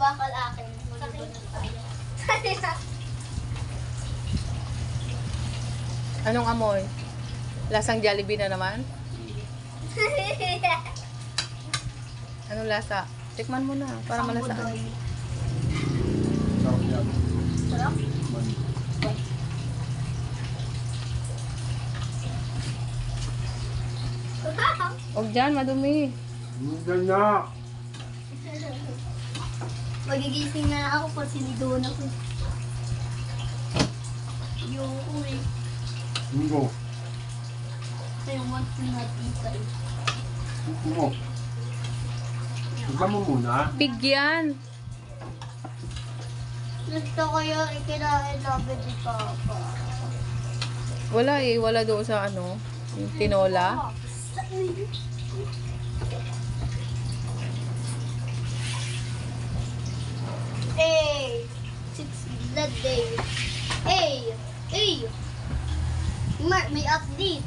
Bakal akin. Mag-ibunan tayo. Anong amoy? Lasang Jollibee na naman? Anong lasa? Tikman mo na para malasaan. Sarap yan. Sarap? Huwag dyan, madumi. Ganyan na. Magigising na ako pag sinidon ako. Yung uwi. Bingo. I want to not eat it. Mo. Iba mo muna. Bigyan. Gusto ko yung ikinain namin ni Papa. Wala eh. Wala doon sa ano. Yung tinola. Hey! 6 blood day. Hey! Hey! Mark, may update.